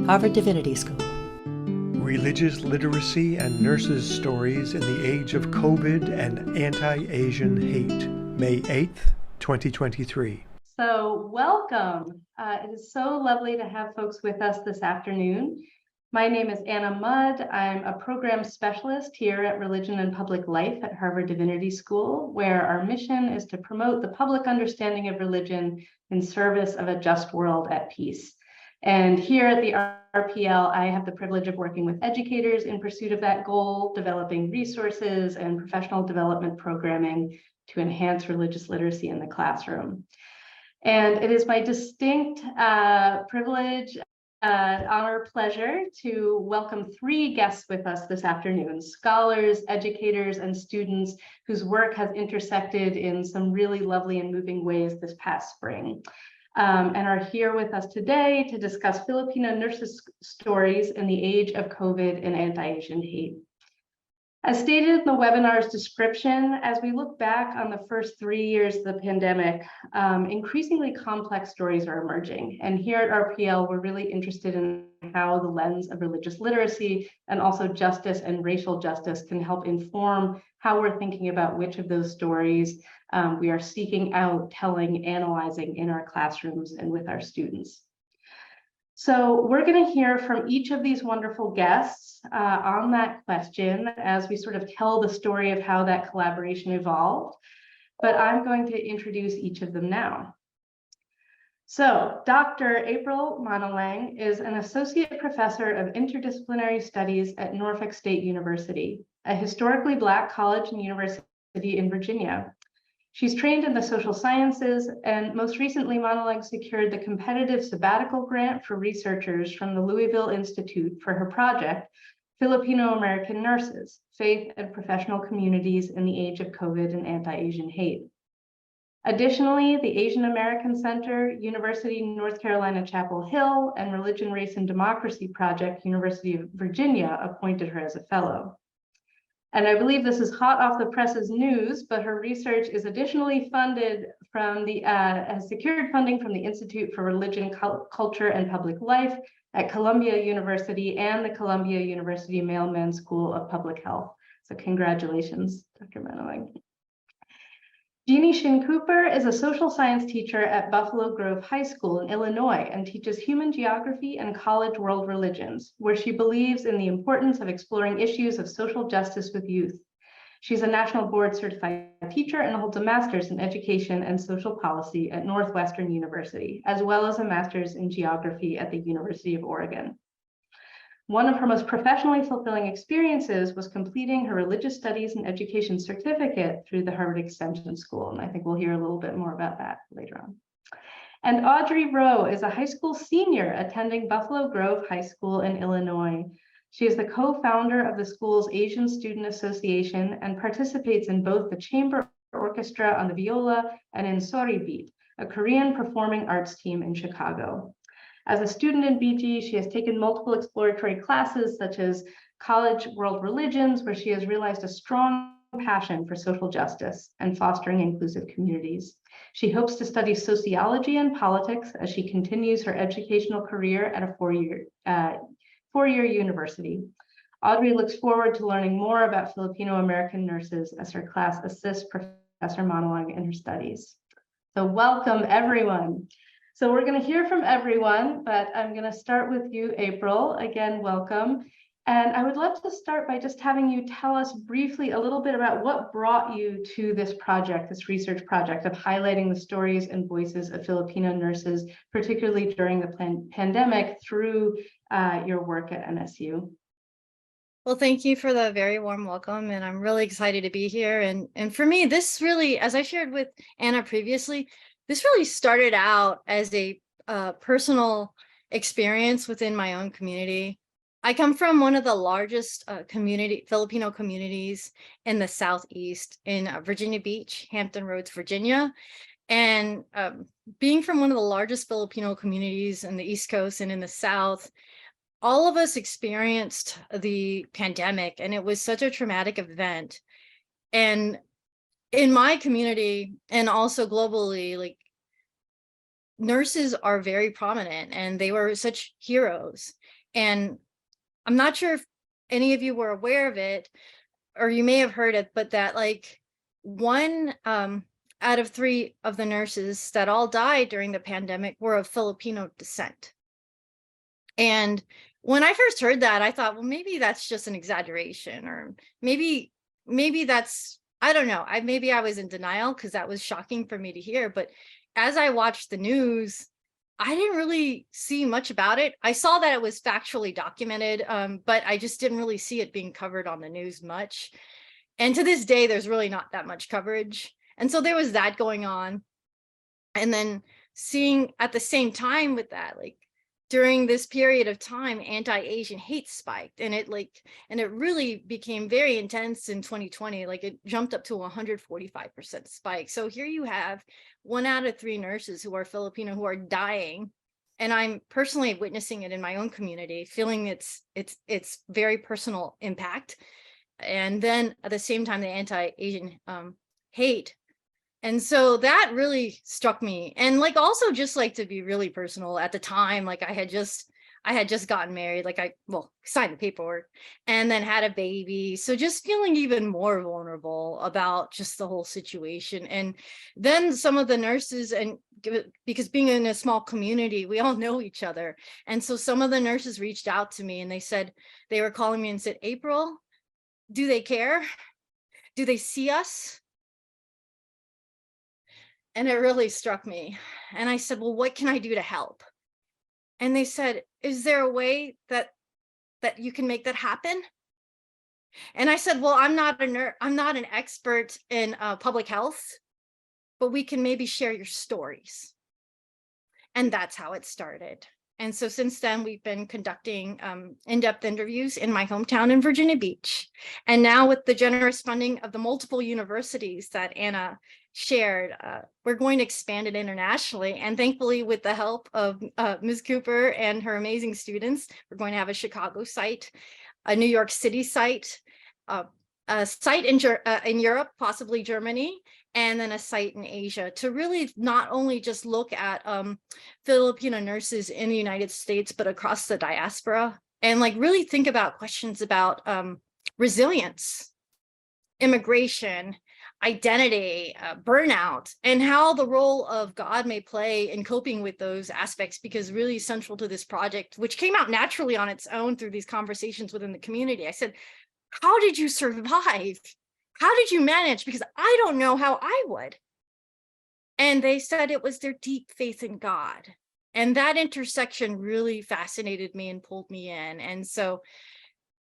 Harvard Divinity School. Religious Literacy and Nurses' Stories in the Age of COVID and Anti-Asian Hate, May 8th, 2023. So welcome. It is so lovely to have folks with us this afternoon. My name is Anna Mudd. I'm a program specialist here at Religion and Public Life at Harvard Divinity School, where our mission is to promote the public understanding of religion in service of a just world at peace. And here at the RPL, I have the privilege of working with educators in pursuit of that goal, developing resources and professional development programming to enhance religious literacy in the classroom. And it is my distinct privilege, honor, pleasure to welcome three guests with us this afternoon, scholars, educators, and students whose work has intersected in some really lovely and moving ways this past spring. And are here with us today to discuss Filipino nurses' stories in the age of COVID and anti-Asian hate. As stated in the webinar's description, as we look back on the first 3 years of the pandemic, increasingly complex stories are emerging. And here at RPL, we're really interested in how the lens of religious literacy and also justice and racial justice can help inform how we're thinking about which of those stories we are seeking out, telling, analyzing in our classrooms and with our students. So we're going to hear from each of these wonderful guests on that question as we sort of tell the story of how that collaboration evolved. But I'm going to introduce each of them now. So Dr. April Manalang is an associate professor of interdisciplinary studies at Norfolk State University, a historically Black college and university in Virginia. She's trained in the social sciences, and most recently, Manalang secured the competitive sabbatical grant for researchers from the Louisville Institute for her project, Filipino-American Nurses, Faith and Professional Communities in the Age of COVID and Anti-Asian Hate. Additionally, the Asian American Center, University of North Carolina, Chapel Hill, and Religion, Race, and Democracy Project, University of Virginia, appointed her as a fellow. And I believe this is hot off the presses news, but her research is additionally funded from has secured funding from the Institute for Religion, Culture, and Public Life at Columbia University and the Columbia University Mailman School of Public Health. So congratulations, Dr. Manalang. Jeanne Shin-Cooper is a social science teacher at Buffalo Grove High School in Illinois and teaches human geography and college world religions, where she believes in the importance of exploring issues of social justice with youth. She's a national board certified teacher and holds a master's in education and social policy at Northwestern University, as well as a master's in geography at the University of Oregon. One of her most professionally fulfilling experiences was completing her religious studies and education certificate through the Harvard Extension School. And I think we'll hear a little bit more about that later on. And Audrey Rowe is a high school senior attending Buffalo Grove High School in Illinois. She is the co-founder of the school's Asian Student Association and participates in both the chamber orchestra on the viola and in Sori Beat, a Korean performing arts team in Chicago. As a student in BG, she has taken multiple exploratory classes, such as College World Religions, where she has realized a strong passion for social justice and fostering inclusive communities. She hopes to study sociology and politics as she continues her educational career at a four-year university. Audrey looks forward to learning more about Filipino-American nurses as her class assists Professor Manalang in her studies. So welcome, everyone. So we're going to hear from everyone, but I'm going to start with you, April. Again, welcome. And I would love to start by just having you tell us briefly a little bit about what brought you to this project, this research project of highlighting the stories and voices of Filipino nurses, particularly during the pandemic through your work at NSU. Well, thank you for the very warm welcome, and I'm really excited to be here. And for me, this really, as I shared with Anna previously, this really started out as a personal experience within my own community. I come from one of the largest Filipino communities in the Southeast in Virginia Beach, Hampton Roads, Virginia. And being from one of the largest Filipino communities in the East Coast and in the South, all of us experienced the pandemic, and it was such a traumatic event. And in my community and also globally, like, nurses are very prominent and they were such heroes. And I'm not sure if any of you were aware of it, or you may have heard it, but that like one out of 3 of the nurses that all died during the pandemic were of Filipino descent. And when I first heard that, I thought, well, maybe that's just an exaggeration, or maybe that's, I don't know. Maybe I was in denial because that was shocking for me to hear. But as I watched the news, I didn't really see much about it. I saw that it was factually documented, but I just didn't really see it being covered on the news much. And to this day, there's really not that much coverage. And so there was that going on. And then seeing at the same time with that, like during this period of time, anti-Asian hate spiked, and it really became very intense in 2020. Like it jumped up to 145% spike. So here you have 1 out of 3 nurses who are Filipino who are dying. And I'm personally witnessing it in my own community, feeling its very personal impact. And then at the same time, the anti-Asian hate. And so that really struck me. And like also just like to be really personal, at the time, like I had just gotten married, like signed the paperwork and then had a baby. So just feeling even more vulnerable about just the whole situation. And then some of the nurses, and because being in a small community, we all know each other. And so some of the nurses reached out to me and they said, they were calling me and said, April, do they care? Do they see us? And it really struck me. And I said, well, what can I do to help? And they said, is there a way that you can make that happen? And I said, well, I'm not an expert in public health, but we can maybe share your stories. And that's how it started. And so since then, we've been conducting in-depth interviews in my hometown in Virginia Beach. And now with the generous funding of the multiple universities that Anna shared, we're going to expand it internationally. And thankfully, with the help of Ms. Cooper and her amazing students, we're going to have a Chicago site, a New York City site, a site in Europe, possibly Germany, and then a site in Asia, to really not only just look at Filipino nurses in the United States, but across the diaspora, and like really think about questions about resilience, immigration, identity, burnout, and how the role of God may play in coping with those aspects, because really central to this project, which came out naturally on its own through these conversations within the community. I said, how did you survive? How did you manage? Because I don't know how I would. And they said it was their deep faith in God. And that intersection really fascinated me and pulled me in. And so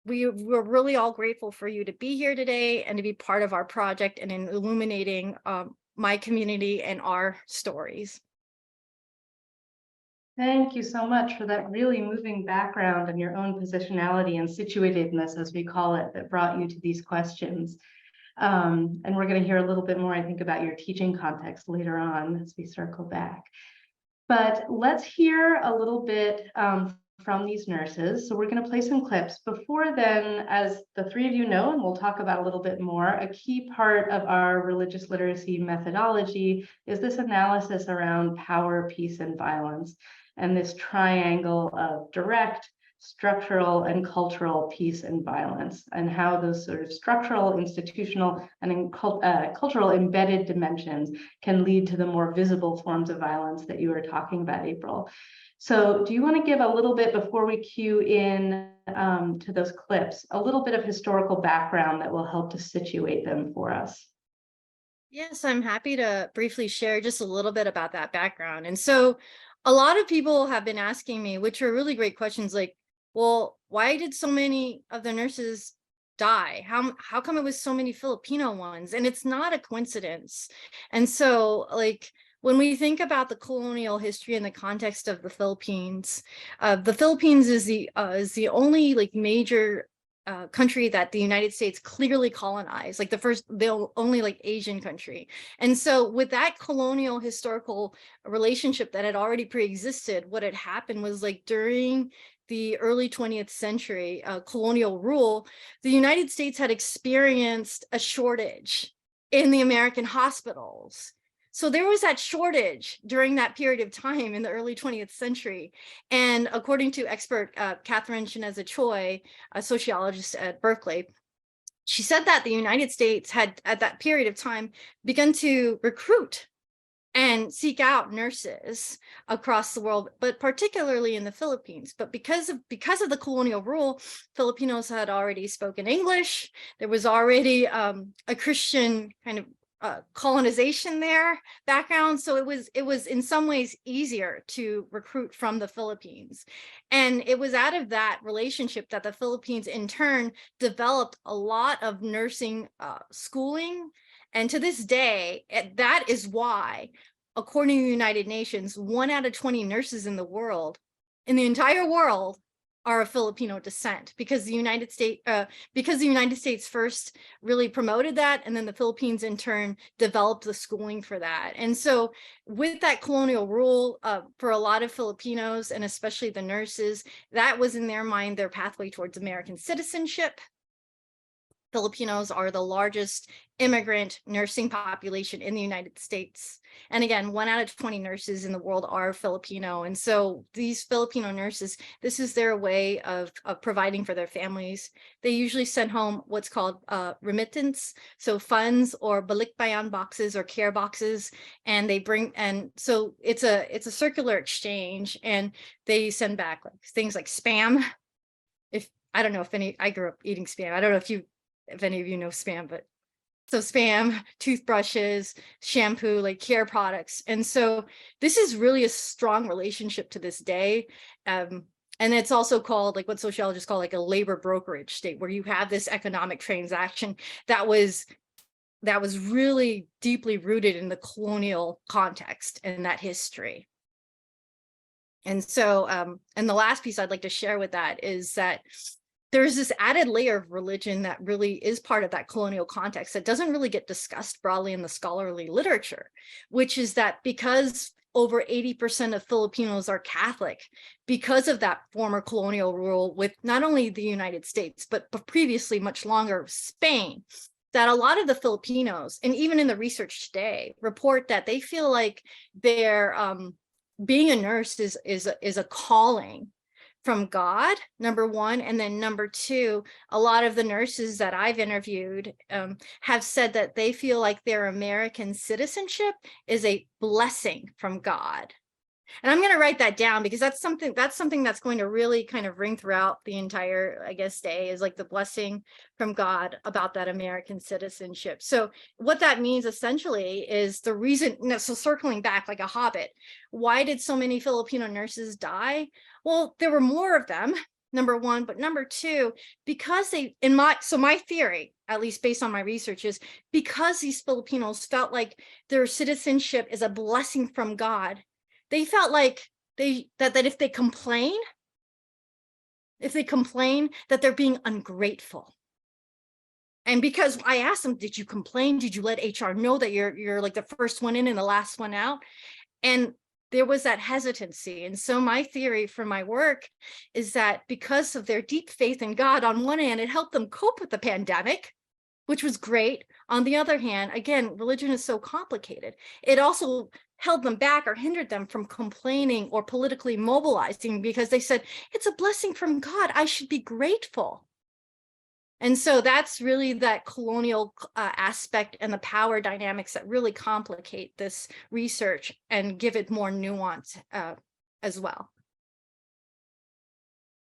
we're really all grateful for you to be here today and to be part of our project and in illuminating my community and our stories. Thank you so much for that really moving background and your own positionality and situatedness, as we call it, that brought you to these questions. And we're going to hear a little bit more, I think, about your teaching context later on as we circle back. But let's hear a little bit from these nurses. So we're going to play some clips. Before then, as the 3 of you know, and we'll talk about a little bit more, a key part of our religious literacy methodology is this analysis around power, peace, and violence, and this triangle of direct, structural, and cultural peace and violence, and how those sort of structural, institutional, and cultural embedded dimensions can lead to the more visible forms of violence that you were talking about, April. So do you want to give a little bit, before we cue in to those clips, a little bit of historical background that will help to situate them for us? Yes, I'm happy to briefly share just a little bit about that background. And so a lot of people have been asking me, which are really great questions, like, well, why did so many of the nurses die? How come it was so many Filipino ones? And it's not a coincidence. And so, like, when we think about the colonial history in the context of the Philippines is the only like major country that the United States clearly colonized, like the only like Asian country. And so with that colonial historical relationship that had already pre-existed, what had happened was, like, during the early 20th century colonial rule, the United States had experienced a shortage in the American hospitals. So there was that shortage during that period of time in the early 20th century. And according to expert Catherine Choi, a sociologist at Berkeley, she said that the United States had, at that period of time, begun to recruit and seek out nurses across the world, but particularly in the Philippines. But because of the colonial rule, Filipinos had already spoken English. There was already a Christian kind of colonization there background. So it was in some ways easier to recruit from the Philippines. And it was out of that relationship that the Philippines in turn developed a lot of nursing schooling. And to this day, that is why, according to the United Nations, 1 out of 20 nurses in the entire world, are of Filipino descent, because the United States first really promoted that, and then the Philippines in turn developed the schooling for that. And so with that colonial rule, for a lot of Filipinos, and especially the nurses, that was in their mind their pathway towards American citizenship. Filipinos are the largest immigrant nursing population in the United States. And again, 1 out of 20 nurses in the world are Filipino. And so these Filipino nurses, this is their way of providing for their families. They usually send home what's called remittance, so funds or balikbayan boxes or care boxes, and they bring, and so it's a circular exchange, and they send back like things like Spam. I don't know if I grew up eating Spam. I don't know if any of you know Spam, but so Spam, toothbrushes, shampoo, like care products. And so this is really a strong relationship to this day. And it's also called, like what sociologists call, like a labor brokerage state, where you have this economic transaction that was really deeply rooted in the colonial context and that history. And so, and the last piece I'd like to share with that is that there's this added layer of religion that really is part of that colonial context that doesn't really get discussed broadly in the scholarly literature, which is that because over 80% of Filipinos are Catholic, because of that former colonial rule with not only the United States, but previously much longer Spain, that a lot of the Filipinos, and even in the research today, report that they feel like their being a nurse is a calling from God, number one. And then number two, a lot of the nurses that I've interviewed have said that they feel like their American citizenship is a blessing from God. And I'm going to write that down, because that's something that's going to really kind of ring throughout the entire, I guess, day, is like the blessing from God about that American citizenship. So what that means essentially is the reason, so circling back like a hobbit, why did so many Filipino nurses die? Well, there were more of them, number one, but number two, because my theory, at least based on my research, is because these Filipinos felt like their citizenship is a blessing from God. They felt like that if they complain, that they're being ungrateful. And because I asked them, did you complain? Did you let HR know that you're like the first one in and the last one out? And there was that hesitancy. And so my theory for my work is that because of their deep faith in God, on one hand, it helped them cope with the pandemic, which was great. On the other hand, again, religion is so complicated. It also held them back or hindered them from complaining or politically mobilizing, because they said, it's a blessing from God, I should be grateful. And so that's really that colonial aspect and the power dynamics that really complicate this research and give it more nuance as well.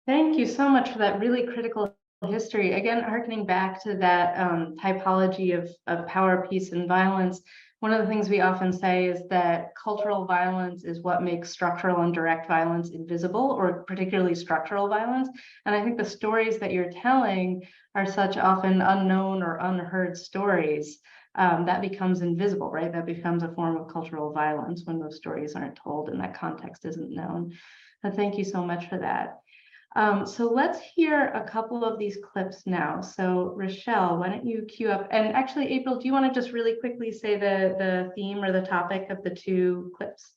Thank you so much for that really critical history. Again, harkening back to that typology of power, peace, and violence. One of the things we often say is that cultural violence is what makes structural and direct violence invisible, or particularly structural violence. And I think the stories that you're telling are such often unknown or unheard stories that becomes invisible, right? That becomes a form of cultural violence when those stories aren't told and that context isn't known. So thank you so much for that. So let's hear a couple of these clips now. So Rochelle, why don't you queue up? And actually, April, do you want to just really quickly say the theme or the topic of the 2 clips?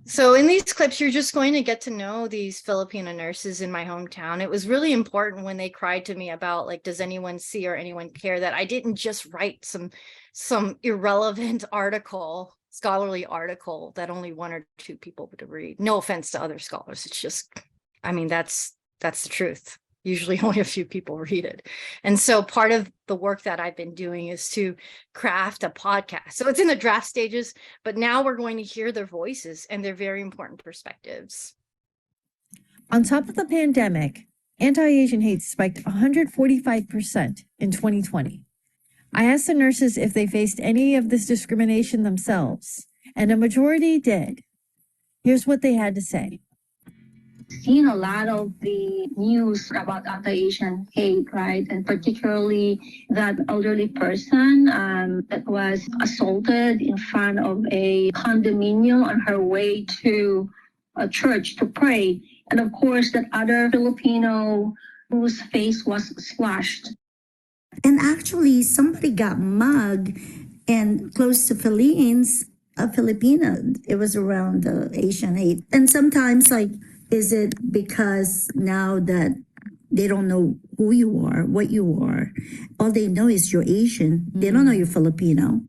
So in these clips, you're just going to get to know these Filipino nurses in my hometown. It was really important when they cried to me about, like, does anyone see or anyone care, that I didn't just write some irrelevant article scholarly article that only one or two people would read. No offense to other scholars. It's just, I mean, that's the truth. Usually only a few people read it. And so part of the work that I've been doing is to craft a podcast. So it's in the draft stages, but now we're going to hear their voices and their very important perspectives. On top of the pandemic, anti-Asian hate spiked 145% in 2020. I asked the nurses if they faced any of this discrimination themselves, and a majority did. Here's what they had to say. Seen a lot of the news about anti-Asian hate, right? And particularly that elderly person that was assaulted in front of a condominium on her way to a church to pray. And of course, that other Filipino whose face was splashed. And actually, somebody got mugged and close to Philippines, a Filipina. It was around the Asian hate. And sometimes, like, is it because now that they don't know who you are, what you are, all they know is you're Asian. They don't know you're Filipino.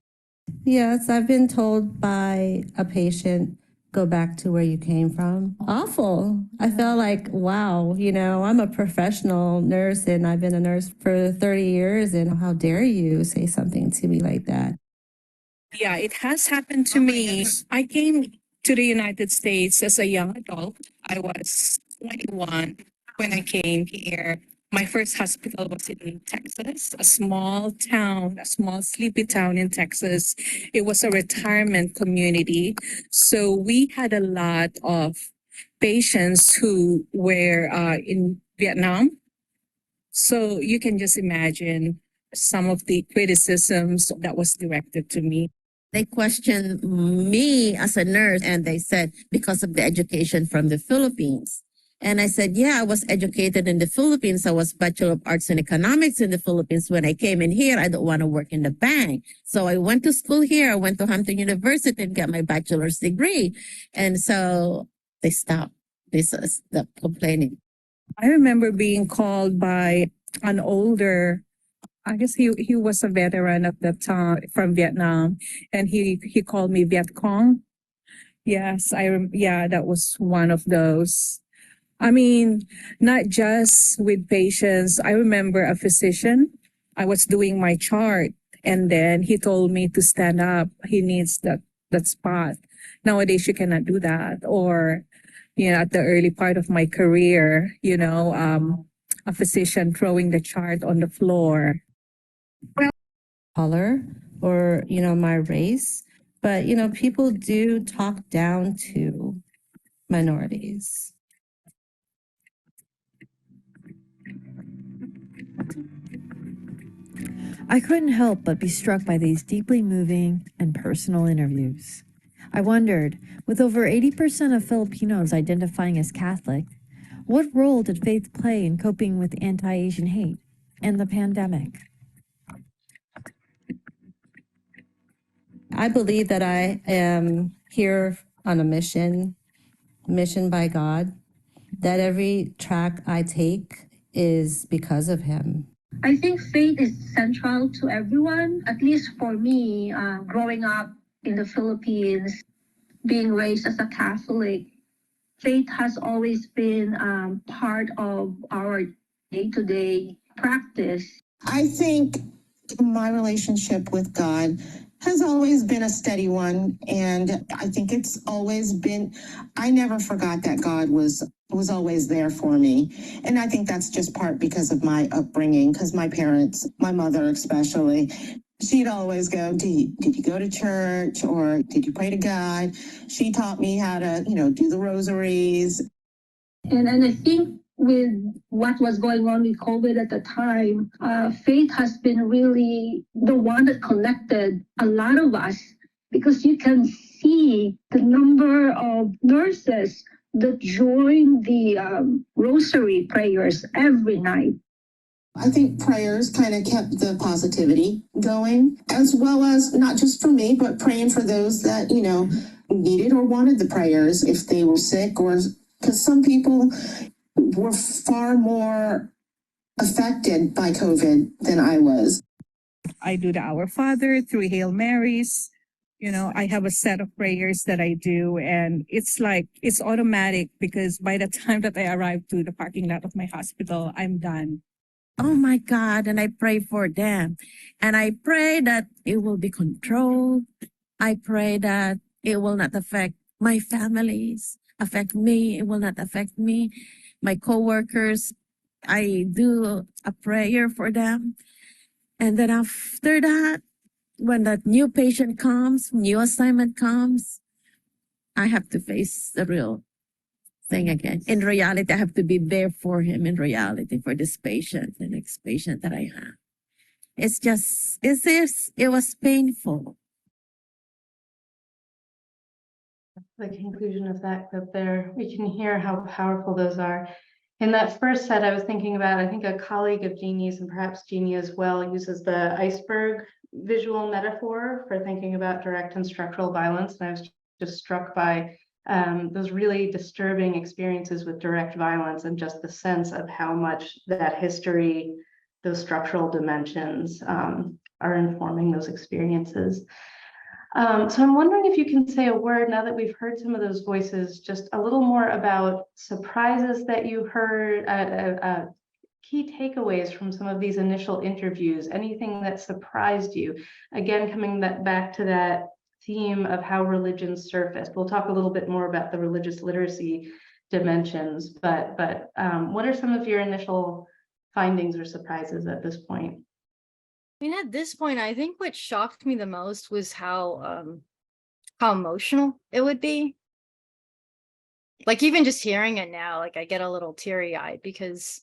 Yes, I've been told by a patient, go back to where you came from. Awful. I felt like, wow, you know, I'm a professional nurse and I've been a nurse for 30 years. And how dare you say something to me like that? Yeah, it has happened to me. I came to the United States as a young adult. I was 21 when I came here. My first hospital was in Texas, a small town, a small sleepy town in Texas. It was a retirement community. So we had a lot of patients who were in Vietnam. So you can just imagine some of the criticisms that was directed to me. They questioned me as a nurse and they said, because of the education from the Philippines. And I said, yeah, I was educated in the Philippines. I was Bachelor of Arts in Economics in the Philippines. When I came in here, I don't want to work in the bank. So I went to school here. I went to Hampton University and got my bachelor's degree. And so they stopped. They stopped complaining. I remember being called by an older, I guess he was a veteran at that time from Vietnam, and he called me Viet Cong. Yes, that was one of those. I mean, not just with patients. I remember a physician. I was doing my chart, and then he told me to stand up. He needs that spot. Nowadays, you cannot do that. Or, you know, at the early part of my career, you know, a physician throwing the chart on the floor. Color or, you know, my race. But, you know, people do talk down to minorities. I couldn't help but be struck by these deeply moving and personal interviews. I wondered, with over 80% of Filipinos identifying as Catholic, what role did faith play in coping with anti-Asian hate and the pandemic? I believe that I am here on a mission by God, that every track I take is because of him. I think faith is central to everyone, at least for me, growing up in the Philippines, being raised as a Catholic. Faith has always been part of our day-to-day practice. I think my relationship with God has always been a steady one. And I think it's always been, I never forgot that God was always there for me. And I think that's just part because of my upbringing, because my parents, my mother especially, she'd always go, did you go to church or did you pray to God? She taught me how to, you know, do the rosaries. And I think with what was going on with COVID at the time, faith has been really the one that connected a lot of us, because you can see the number of nurses that join the rosary prayers every night. I think prayers kind of kept the positivity going, as well as not just for me, but praying for those that, you know, needed or wanted the prayers if they were sick, or because some people were far more affected by COVID than I was. I do the Our Father, 3 Hail Marys, You know, I have a set of prayers that I do, and it's like it's automatic because by the time that I arrive to the parking lot of my hospital, I'm done. Oh my God. And I pray for them. And I pray that it will be controlled. I pray that it will not affect my families, affect me. It will not affect me, my coworkers. I do a prayer for them. And then after that, when that new patient comes, new assignment comes, I have to face the real thing again. In reality, I have to be there for him in reality, for this patient, the next patient that I have. It was painful. The conclusion of that clip there, we can hear how powerful those are. In that first set, I was thinking about, I think a colleague of Jeannie's, and perhaps Jeannie as well, uses the iceberg visual metaphor for thinking about direct and structural violence. And I was just struck by those really disturbing experiences with direct violence and just the sense of how much that history, those structural dimensions are informing those experiences. So I'm wondering if you can say a word, now that we've heard some of those voices, just a little more about surprises that you heard, key takeaways from some of these initial interviews, anything that surprised you. Again, coming back to that theme of how religions surface. We'll talk a little bit more about the religious literacy dimensions, but what are some of your initial findings or surprises at this point? I mean, at this point, I think what shocked me the most was how emotional it would be. Like, even just hearing it now, like I get a little teary-eyed because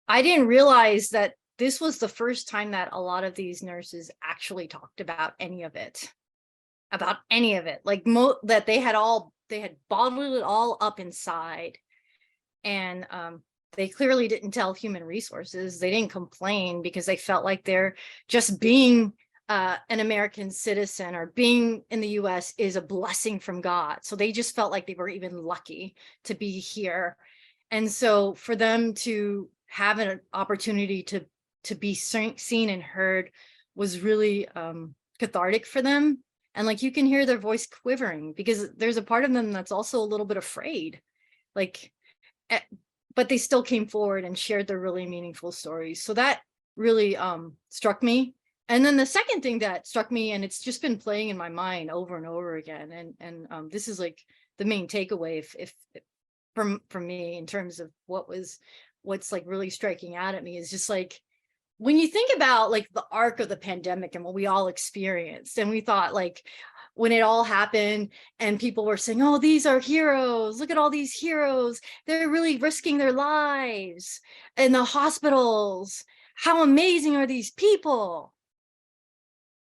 I didn't realize that this was the first time that a lot of these nurses actually talked about any of it. Like that they had bottled it all up inside. And they clearly didn't tell human resources. They didn't complain because they felt like they're just being an American citizen or being in the US is a blessing from God. So they just felt like they were even lucky to be here. And so for them to have an opportunity to be seen and heard was really cathartic for them. And like you can hear their voice quivering because there's a part of them that's also a little bit afraid. Like, but they still came forward and shared their really meaningful stories. So that really struck me. And then the second thing that struck me, and it's just been playing in my mind over and over again, and this is like the main takeaway if from me in terms of what's like really striking out at me is just like, when you think about like the arc of the pandemic and what we all experienced, and we thought like, when it all happened and people were saying, oh, these are heroes. Look at all these heroes. They're really risking their lives in the hospitals. How amazing are these people?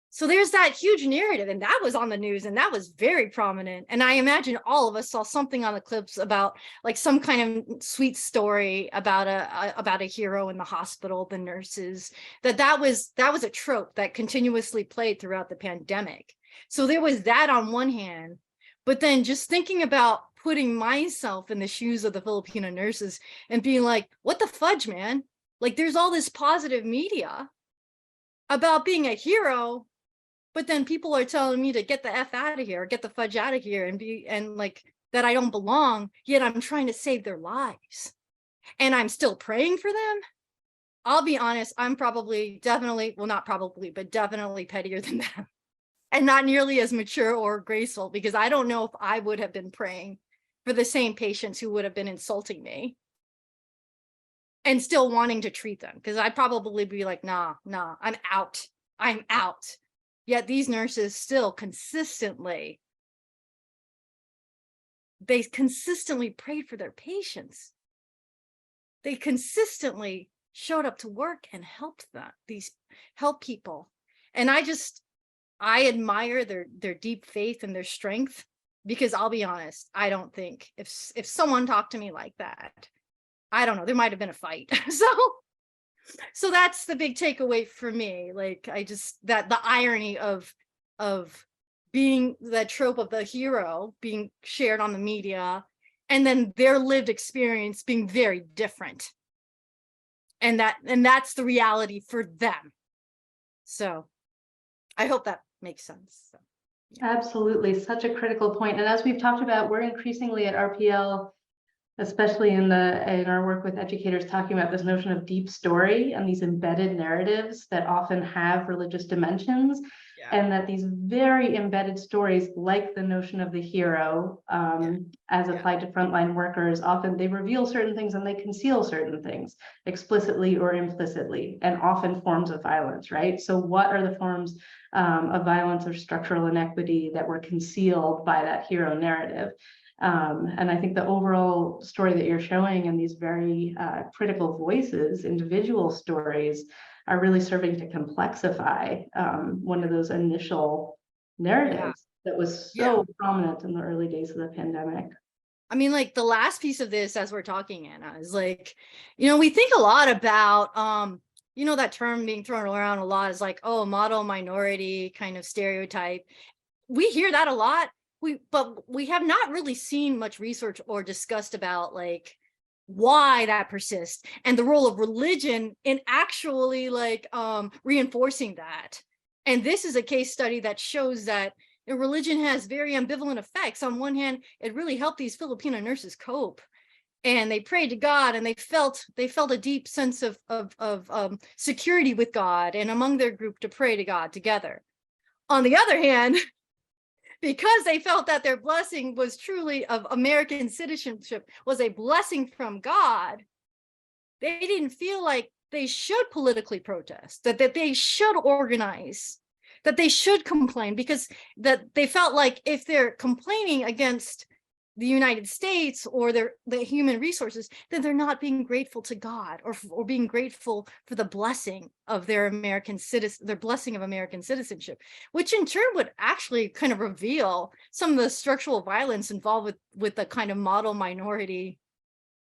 So there's that huge narrative, and that was on the news, and that was very prominent. And I imagine all of us saw something on the clips about like some kind of sweet story about a hero in the hospital, the nurses, that was a trope that continuously played throughout the pandemic. So there was that on one hand, but then just thinking about putting myself in the shoes of the Filipino nurses and being like, what the fudge, man? Like there's all this positive media about being a hero, but then people are telling me to get the F out of here, or get the fudge out of here and like that I don't belong, yet I'm trying to save their lives. And I'm still praying for them. I'll be honest, I'm definitely pettier than them. And not nearly as mature or graceful, because I don't know if I would have been praying for the same patients who would have been insulting me and still wanting to treat them. Because I'd probably be like, nah, I'm out. Yet these nurses still consistently prayed for their patients. They consistently showed up to work and helped help people. And I admire their deep faith and their strength, because I'll be honest, I don't think if someone talked to me like that, I don't know, there might have been a fight. So that's the big takeaway for me. Like that the irony of being that trope of the hero being shared on the media, and then their lived experience being very different. And that's the reality for them. So I hope that makes sense. Absolutely, such a critical point. And as we've talked about, we're increasingly at RPL, especially in our work with educators, talking about this notion of deep story and these embedded narratives that often have religious dimensions. And that these very embedded stories, like the notion of the hero, as applied to frontline workers, often they reveal certain things and they conceal certain things explicitly or implicitly, and often forms of violence, right? So what are the forms of violence or structural inequity that were concealed by that hero narrative? And I think the overall story that you're showing and these very critical voices, individual stories, are really serving to complexify one of those initial narratives that was so prominent in the early days of the pandemic. I mean, like the last piece of this, as we're talking, Anna, is like, we think a lot about, that term being thrown around a lot is like, oh, model minority kind of stereotype. We hear that a lot. But we have not really seen much research or discussed about like why that persists and the role of religion in actually like reinforcing that. And this is a case study that shows that religion has very ambivalent effects. On one hand, it really helped these Filipino nurses cope, and they prayed to God, and they felt a deep sense of security with God and among their group to pray to God together. On the other hand, because they felt that their blessing was truly of American citizenship, was a blessing from God, they didn't feel like they should politically protest, that they should organize, that they should complain, because that they felt like if they're complaining against the United States or the human resources, then they're not being grateful to God or being grateful for the blessing of their blessing of American citizenship, which in turn would actually kind of reveal some of the structural violence involved with the kind of model minority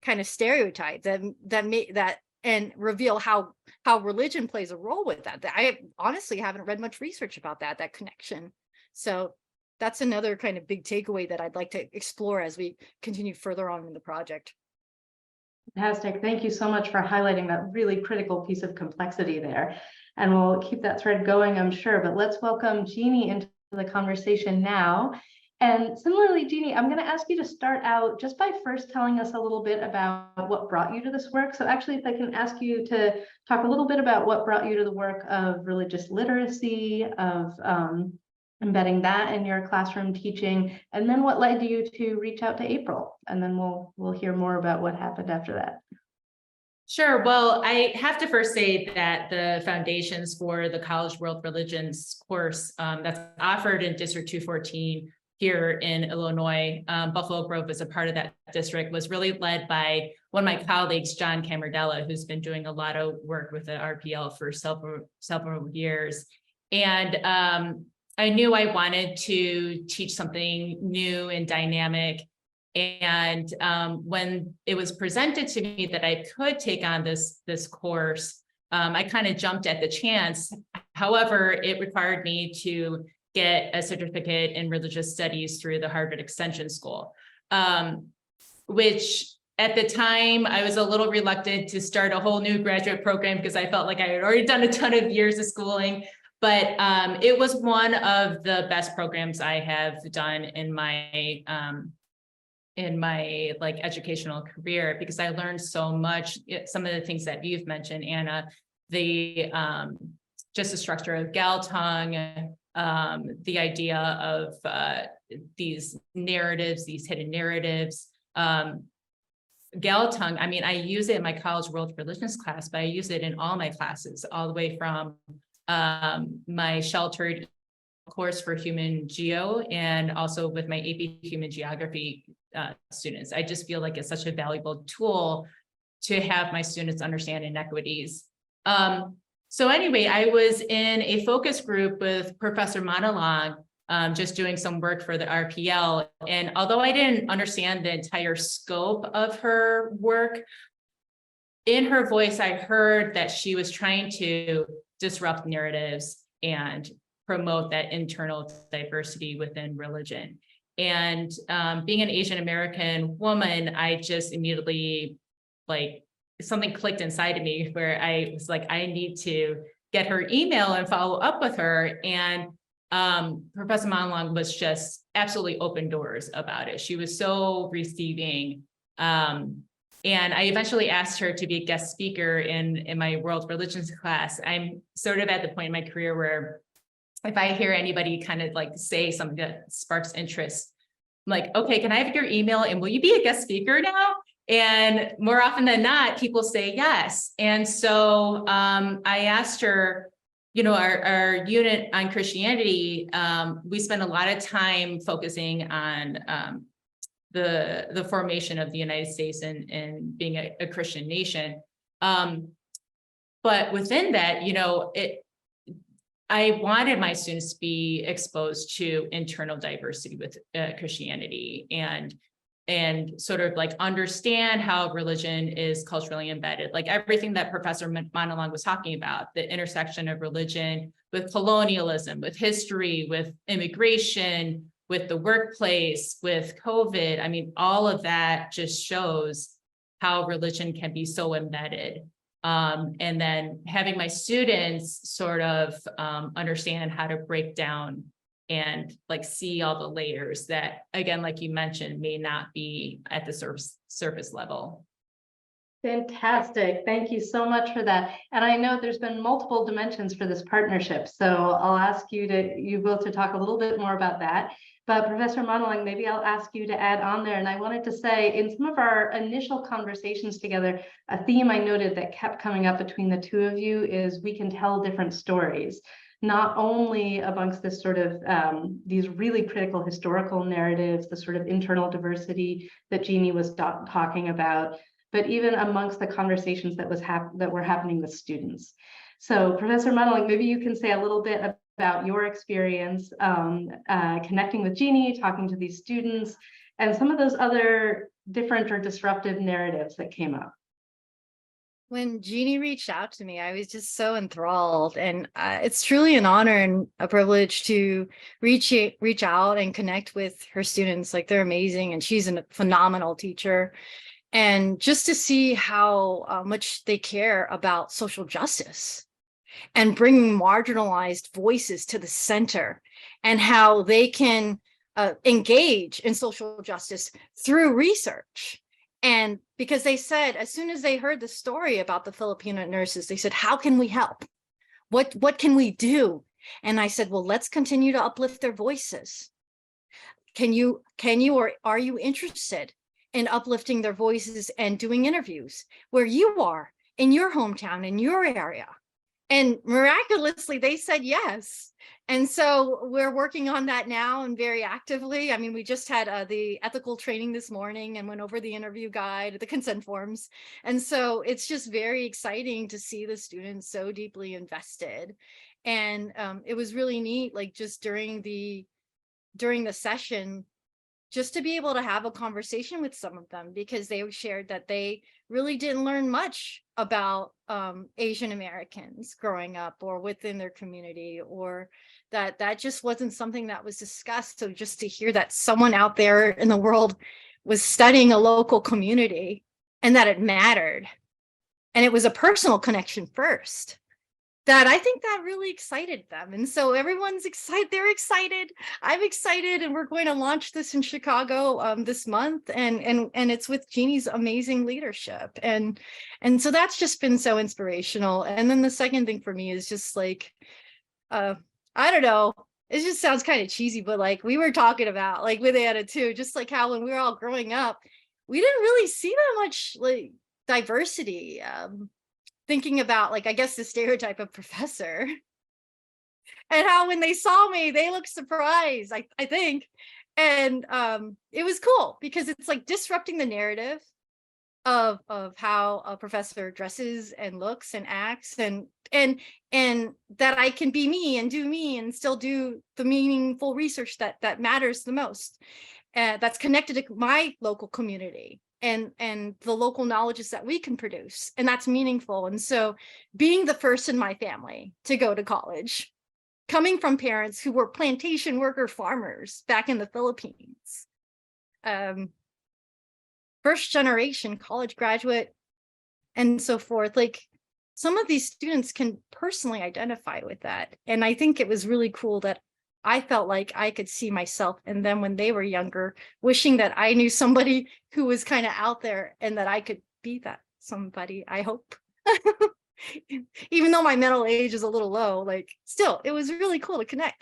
kind of stereotype and reveal how religion plays a role with that. I honestly haven't read much research about that connection. So that's another kind of big takeaway that I'd like to explore as we continue further on in the project. Fantastic. Thank you so much for highlighting that really critical piece of complexity there. And we'll keep that thread going, I'm sure. But let's welcome Jeanne into the conversation now. And similarly, Jeanne, I'm going to ask you to start out just by first telling us a little bit about what brought you to this work. So actually, if I can ask you to talk a little bit about what brought you to the work of religious literacy, of embedding that in your classroom teaching, and then what led you to reach out to April, and then we'll hear more about what happened after that. Sure. Well, I have to first say that the foundations for the College World Religions course that's offered in District 214 here in Illinois, Buffalo Grove is a part of that district, was really led by one of my colleagues, John Camardella, who's been doing a lot of work with the RPL for several years. And I knew I wanted to teach something new and dynamic. And when it was presented to me that I could take on this course, I kind of jumped at the chance. However, it required me to get a certificate in religious studies through the Harvard Extension School, which at the time I was a little reluctant to start a whole new graduate program because I felt like I had already done a ton of years of schooling. But it was one of the best programs I have done in my like educational career, because I learned so much. Some of the things that you've mentioned, Anna, the just the structure of Galtung, the idea of these narratives, these hidden narratives. Galtung, I mean, I use it in my College World Religions class, but I use it in all my classes, all the way from my sheltered course for human geo and also with my AP human geography students. I just feel like it's such a valuable tool to have my students understand inequities. So anyway, I was in a focus group with Professor Manalang, just doing some work for the RPL. And although I didn't understand the entire scope of her work, in her voice, I heard that she was trying to disrupt narratives and promote that internal diversity within religion. And being an Asian American woman, I just immediately, like, something clicked inside of me where I was like, I need to get her email and follow up with her. And Professor Manalang was just absolutely open doors about it. She was so receiving. And I eventually asked her to be a guest speaker in my world religions class. I'm sort of at the point in my career where if I hear anybody kind of like say something that sparks interest, I'm like, okay, can I have your email and will you be a guest speaker now? And more often than not, people say yes. And so I asked her, you know, our unit on Christianity, we spent a lot of time focusing on the formation of the United States and being a Christian nation. But within that, you know, I wanted my students to be exposed to internal diversity with Christianity and sort of like understand how religion is culturally embedded, like everything that Professor Manalang was talking about, the intersection of religion with colonialism, with history, with immigration, with the workplace, with COVID. I mean, all of that just shows how religion can be so embedded. And then having my students sort of understand how to break down and like see all the layers that, again, like you mentioned, may not be at the surface level. Fantastic. Thank you so much for that. And I know there's been multiple dimensions for this partnership. So I'll ask you both to talk a little bit more about that. But Professor Manalang, maybe I'll ask you to add on there. And I wanted to say in some of our initial conversations together, a theme I noted that kept coming up between the two of you is we can tell different stories, not only amongst this sort of these really critical historical narratives, the sort of internal diversity that Jeanne was talking about, but even amongst the conversations that were happening with students. So Professor Manalang, maybe you can say a little bit about your experience connecting with Jeanne, talking to these students, and some of those other different or disruptive narratives that came up. When Jeanne reached out to me, I was just so enthralled, and it's truly an honor and a privilege to reach out and connect with her students. Like, they're amazing, and she's a phenomenal teacher. And just to see how much they care about social justice and bringing marginalized voices to the center, and how they can engage in social justice through research. And because they said, as soon as they heard the story about the Filipino nurses, they said, how can we help? What can we do? And I said, well, let's continue to uplift their voices. Can you, or are you interested in uplifting their voices and doing interviews where you are in your hometown, in your area? And miraculously, they said yes. And so we're working on that now and very actively. I mean, we just had the ethical training this morning and went over the interview guide, the consent forms. And so it's just very exciting to see the students so deeply invested. And it was really neat, like just during the session, just to be able to have a conversation with some of them, because they shared that they really didn't learn much about Asian Americans growing up or within their community, or that just wasn't something that was discussed. So just to hear that someone out there in the world was studying a local community and that it mattered, and it was a personal connection first, that I think that really excited them. And so everyone's excited, they're excited, I'm excited, and we're going to launch this in Chicago this month, and it's with Jeanne's amazing leadership. And so that's just been so inspirational. And then the second thing for me is just like, I don't know, it just sounds kind of cheesy, but like we were talking about, like with Anna too, just like how when we were all growing up, we didn't really see that much like diversity. Thinking about, like, I guess the stereotype of professor, and how when they saw me, they looked surprised, I think. And it was cool because it's like disrupting the narrative of how a professor dresses and looks and acts, and that I can be me and do me and still do the meaningful research that matters the most, that's connected to my local community and the local knowledges that we can produce, and that's meaningful. And so being the first in my family to go to college, coming from parents who were plantation worker farmers back in the Philippines, first generation college graduate, and so forth, like some of these students can personally identify with that. And I think it was really cool that I felt like I could see myself in them when they were younger, wishing that I knew somebody who was kind of out there and that I could be that somebody, I hope. Even though my mental age is a little low, like still, it was really cool to connect.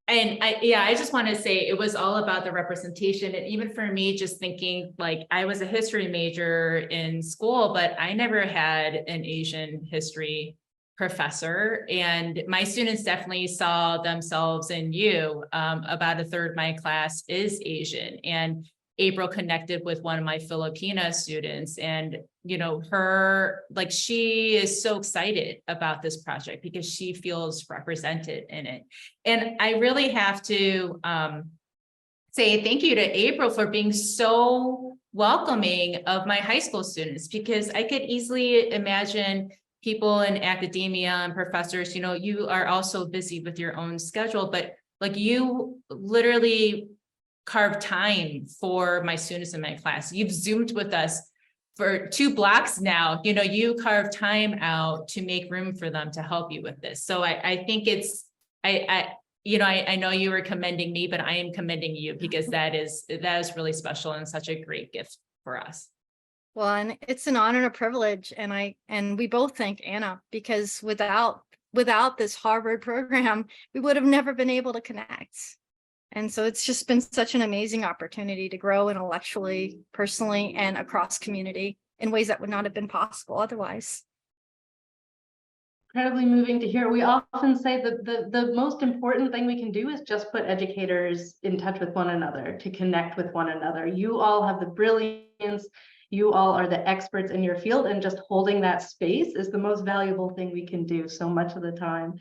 And I just want to say it was all about the representation. And even for me, just thinking like I was a history major in school, but I never had an Asian history professor. And my students definitely saw themselves in you. About a third of my class is Asian. And April connected with one of my Filipina students, and her, like, she is so excited about this project because she feels represented in it. And I really have to say thank you to April for being so welcoming of my high school students, because I could easily imagine people in academia and professors, you are also busy with your own schedule, but like you literally carved time for my students in my class. You've Zoomed with us for 2 blocks now. You carved time out to make room for them to help you with this. So I think it's, I know you were commending me, but I am commending you, because that is really special and such a great gift for us. Well, and it's an honor and a privilege. And we both thank Anna, because without this Harvard program, we would have never been able to connect. And so it's just been such an amazing opportunity to grow intellectually, personally, and across community in ways that would not have been possible otherwise. Incredibly moving to hear. We often say that the most important thing we can do is just put educators in touch with one another, to connect with one another. You all have the brilliance. You all are the experts in your field, and just holding that space is the most valuable thing we can do so much of the time.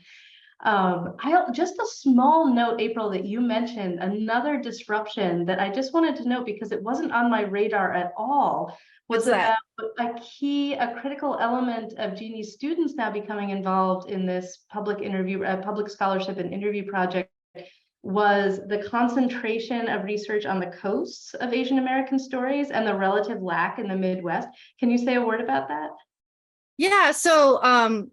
Just a small note, April, that you mentioned, another disruption that I just wanted to note because it wasn't on my radar at all, was about a critical element of Jeanne's students now becoming involved in this public scholarship and interview project, was the concentration of research on the coasts of Asian American stories and the relative lack in the Midwest. Can you say a word about that? Yeah, so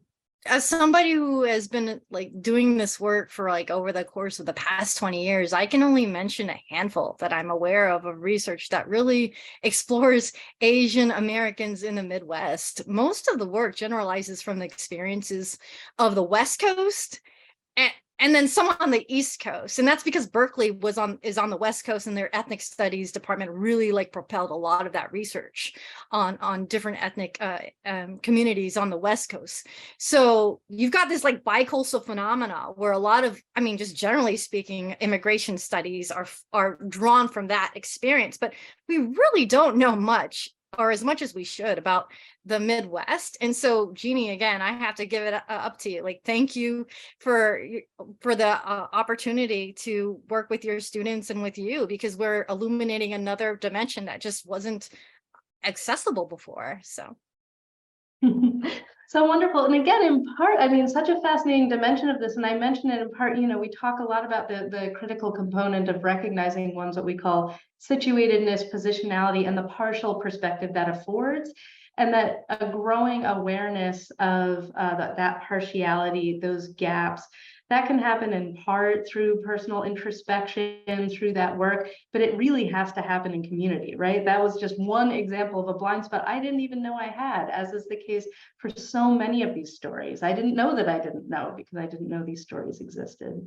as somebody who has been like doing this work for like over the course of the past 20 years, I can only mention a handful that I'm aware of research that really explores Asian Americans in the Midwest. Most of the work generalizes from the experiences of the West Coast and then some on the East Coast. And that's because Berkeley is on the West Coast, and their ethnic studies department really like propelled a lot of that research on different ethnic communities on the West Coast. So you've got this like bicoastal phenomena where a lot of, just generally speaking, immigration studies are drawn from that experience, but we really don't know much, or as much as we should, about the Midwest. And so, Jeanne, again, I have to give it up to you. Like, thank you for the opportunity to work with your students and with you, because we're illuminating another dimension that just wasn't accessible before. So. So wonderful. And again, in part, such a fascinating dimension of this. And I mentioned it in part, we talk a lot about the critical component of recognizing ones what we call situatedness, positionality, and the partial perspective that affords. And that a growing awareness of that partiality, those gaps, that can happen in part through personal introspection, through that work, but it really has to happen in community, right? That was just one example of a blind spot I didn't even know I had, as is the case for so many of these stories. I didn't know that I didn't know, because I didn't know these stories existed.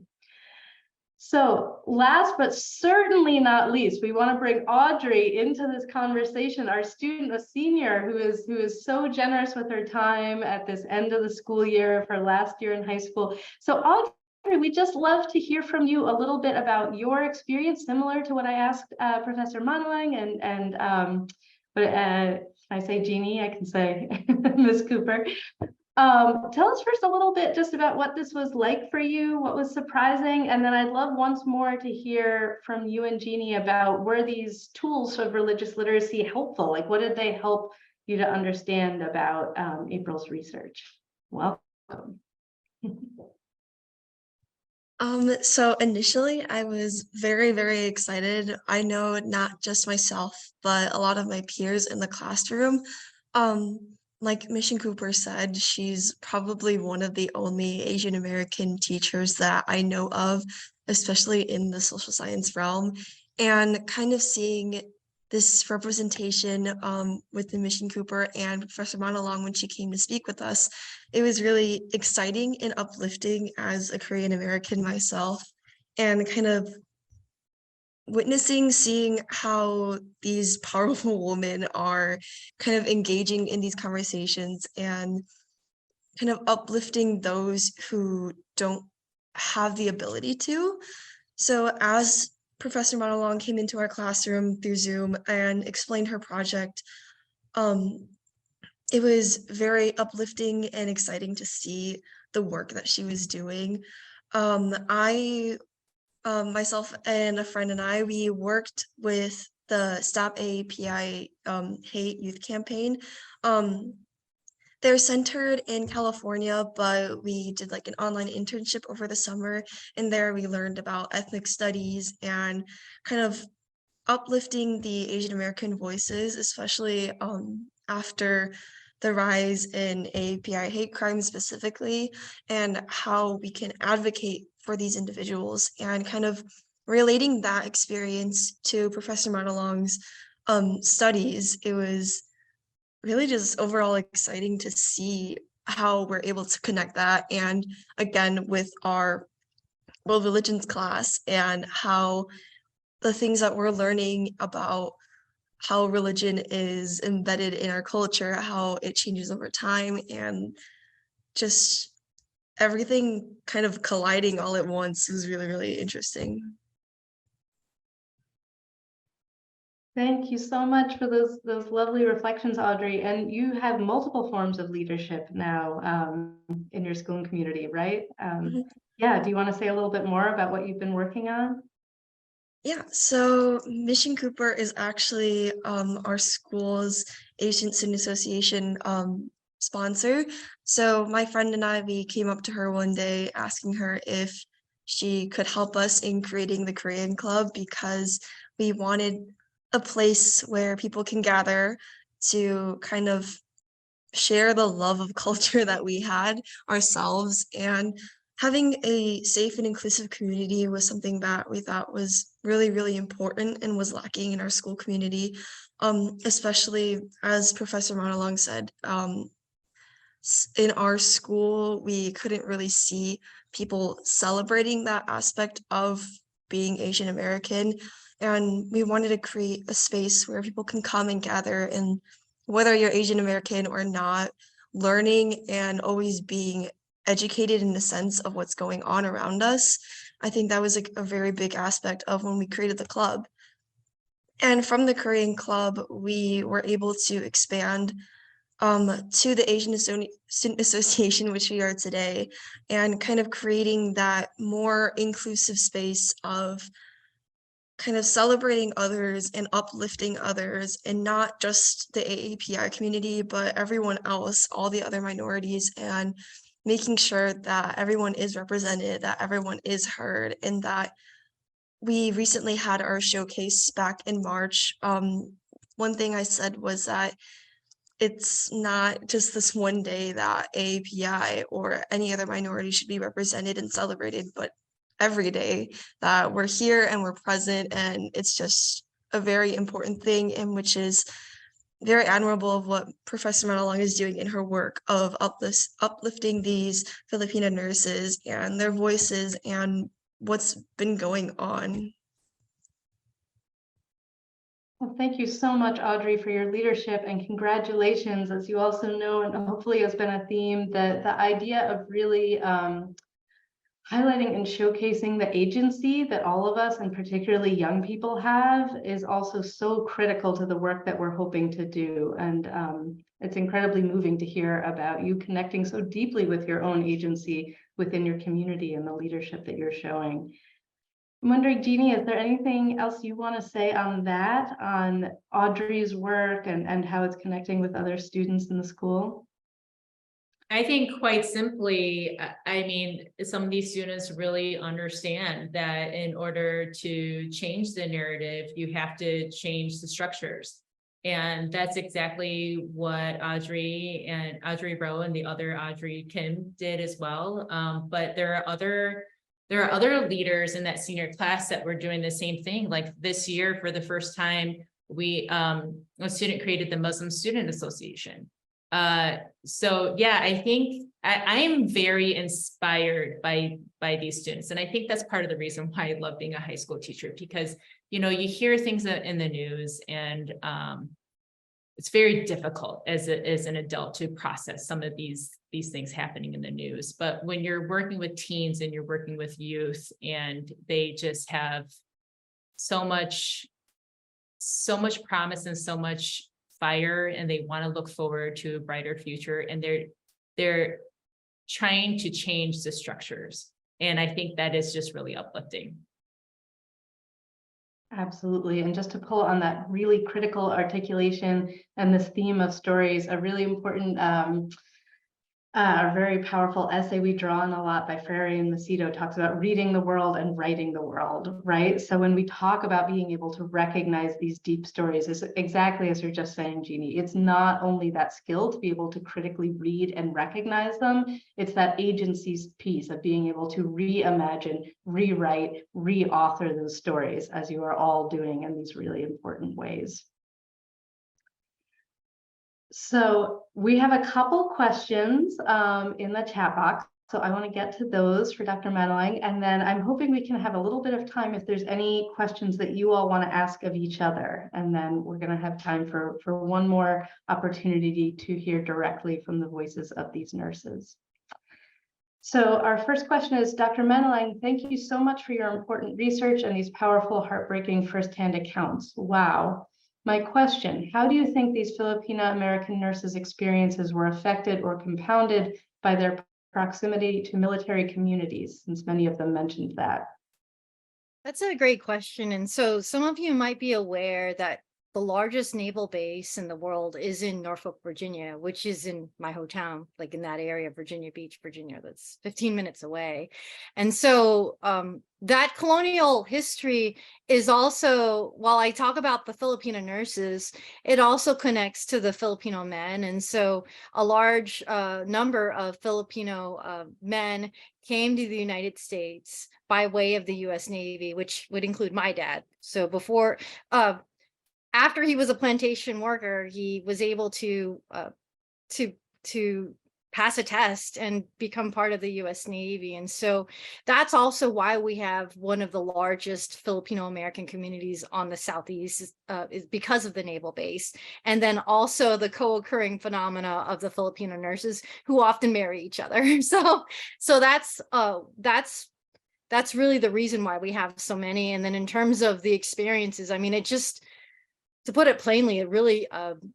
So last but certainly not least, we want to bring Audrey into this conversation, our student, a senior who is so generous with her time at this end of the school year of her last year in high school. So Audrey, we'd just love to hear from you a little bit about your experience, similar to what I asked Professor Manalang but I say Jeanne, I can say Ms. Cooper. Tell us first a little bit just about what this was like for you, what was surprising, and then I'd love once more to hear from you and Jeanne about, were these tools of religious literacy helpful? Like, what did they help you to understand about April's research? Welcome. So initially I was very, very excited. I know not just myself, but a lot of my peers in the classroom like Shin-Cooper said, she's probably one of the only Asian American teachers that I know of, especially in the social science realm, and kind of seeing this representation with the Shin-Cooper and Professor Manalang when she came to speak with us. It was really exciting and uplifting as a Korean American myself, and kind of seeing how these powerful women are kind of engaging in these conversations and kind of uplifting those who don't have the ability to. So as Professor Manalang came into our classroom through Zoom and explained her project, it was very uplifting and exciting to see the work that she was doing. Myself and a friend and I, we worked with the Stop AAPI Hate Youth Campaign. They're centered in California, but we did like an online internship over the summer, and there we learned about ethnic studies and kind of uplifting the Asian American voices, especially after the rise in AAPI hate crime specifically, and how we can advocate for these individuals, and kind of relating that experience to Professor Manalang's studies. It was really just overall exciting to see how we're able to connect that, and again with our world religions class, and how the things that we're learning about how religion is embedded in our culture, how it changes over time, and just everything kind of colliding all at once was really, really interesting. Thank you so much for those lovely reflections, Audrey. And you have multiple forms of leadership now in your school and community, right? Yeah, do you want to say a little bit more about what you've been working on? Yeah, so Shin-Cooper is actually our school's Asian Student Association sponsor. So my friend and I, we came up to her one day asking her if she could help us in creating the Korean Club, because we wanted a place where people can gather to kind of share the love of culture that we had ourselves, and having a safe and inclusive community was something that we thought was really, really important and was lacking in our school community, especially as Professor Manalang said, in our school, we couldn't really see people celebrating that aspect of being Asian American. And we wanted to create a space where people can come and gather, and whether you're Asian American or not, learning and always being educated in the sense of what's going on around us. I think that was a very big aspect of when we created the club. And from the Korean Club, we were able to expand to the Asian Student Association, which we are today, and kind of creating that more inclusive space of kind of celebrating others and uplifting others, and not just the AAPI community, but everyone else, all the other minorities, and making sure that everyone is represented, that everyone is heard, and that we recently had our showcase back in March. One thing I said was that it's not just this one day that AAPI or any other minority should be represented and celebrated, but every day that we're here and we're present. And it's just a very important thing, and which is very admirable of what Professor Manalang is doing in her work of uplifting these Filipina nurses and their voices and what's been going on. Well, thank you so much, Audrey, for your leadership, and congratulations. As you also know, and hopefully has been a theme, that the idea of really highlighting and showcasing the agency that all of us, and particularly young people, have is also so critical to the work that we're hoping to do. And it's incredibly moving to hear about you connecting so deeply with your own agency within your community and the leadership that you're showing. I'm wondering, Jeanne, is there anything else you want to say on that, on Audrey's work and how it's connecting with other students in the school? I think quite simply, I mean, some of these students really understand that in order to change the narrative, you have to change the structures. And that's exactly what Audrey Rowe and the other Audrey Kim did as well. But there are other leaders in that senior class that were doing the same thing. Like this year, for the first time, a student created the Muslim Student Association. So yeah, I think I am very inspired by these students. And I think that's part of the reason why I love being a high school teacher, because, you know, you hear things in the news, and it's very difficult as an adult to process some of these things happening in the news. But when you're working with teens and you're working with youth, and they just have so much promise and so much fire, and they want to look forward to a brighter future, and they're trying to change the structures. And I think that is just really uplifting. Absolutely. And just to pull on that really critical articulation and this theme of stories, a really important, a very powerful essay we draw on a lot by Freire and Macedo talks about reading the world and writing the world, right? So when we talk about being able to recognize these deep stories, is exactly as you're just saying, Jeannie, it's not only that skill to be able to critically read and recognize them, it's that agency piece of being able to reimagine, rewrite, reauthor those stories, as you are all doing in these really important ways. So we have a couple questions in the chat box. So I want to get to those for Dr. Manalang, and then I'm hoping we can have a little bit of time if there's any questions that you all want to ask of each other. And then we're going to have time for one more opportunity to hear directly from the voices of these nurses. So our first question is, Dr. Manalang, thank you so much for your important research and these powerful, heartbreaking firsthand accounts. Wow. My question, how do you think these Filipina-American nurses' experiences were affected or compounded by their proximity to military communities, since many of them mentioned that? That's a great question. And so some of you might be aware that the largest naval base in the world is in Norfolk, Virginia, which is in my hometown, like in that area, Virginia Beach, Virginia, that's 15 minutes away. And so that colonial history is also, while I talk about the Filipino nurses, it also connects to the Filipino men. And so a large number of Filipino men came to the United States by way of the US Navy, which would include my dad. So before, after he was a plantation worker, he was able to pass a test and become part of the US Navy. And so that's also why we have one of the largest Filipino-American communities on the Southeast, is because of the naval base. And then also the co-occurring phenomena of the Filipino nurses who often marry each other. So that's really the reason why we have so many. And then in terms of the experiences, I mean, it just, to put it plainly, it really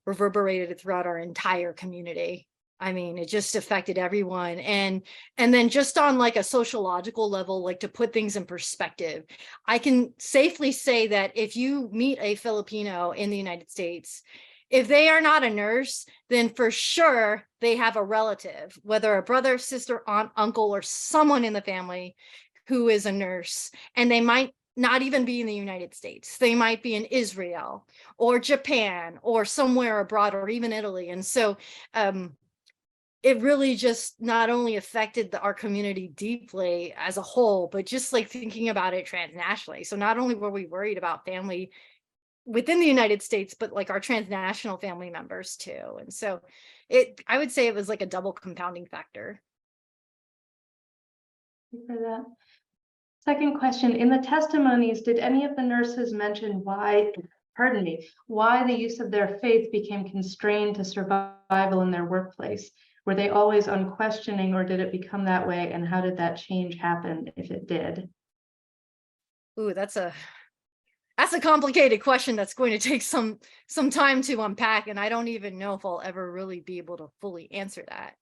reverberated throughout our entire community. I mean, it just affected everyone. And then just on like a sociological level, like to put things in perspective, I can safely say that if you meet a Filipino in the United States, if they are not a nurse, then for sure they have a relative, whether a brother, sister, aunt, uncle, or someone in the family who is a nurse, and they might not even be in the United States. They might be in Israel or Japan or somewhere abroad, or even Italy. And so it really just not only affected our community deeply as a whole, but just like thinking about it transnationally. So not only were we worried about family within the United States, but like our transnational family members too. And so I would say it was like a double compounding factor. Thank you for that. Second question, in the testimonies, did any of the nurses mention why the use of their faith became constrained to survival in their workplace? Were they always unquestioning, or did it become that way? And how did that change happen, if it did? Ooh, that's a complicated question that's going to take some time to unpack. And I don't even know if I'll ever really be able to fully answer that.